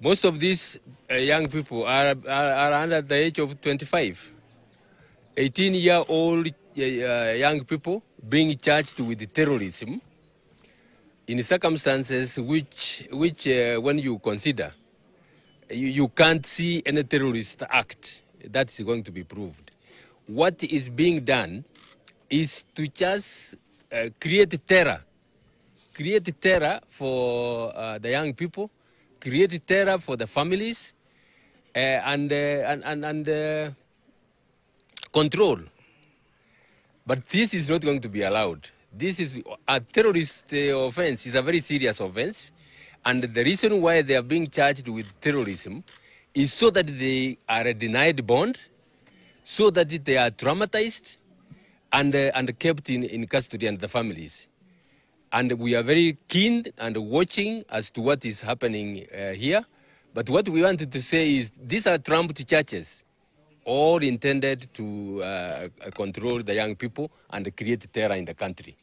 Most of these young people are under the age of 25. 18-year-old young people being charged with terrorism in circumstances which when you consider, you can't see any terrorist act that is going to be proved. What is being done is to just create terror for the young people, create terror for the families, and control. But this is not going to be allowed. This is a terrorist offense. It's a very serious offense. And the reason why they are being charged with terrorism is so that they are denied bond, so that they are traumatized and kept in custody and the families. And we are very keen and watching as to what is happening here. But what we wanted to say is these are trumped charges, all intended to control the young people and create terror in the country.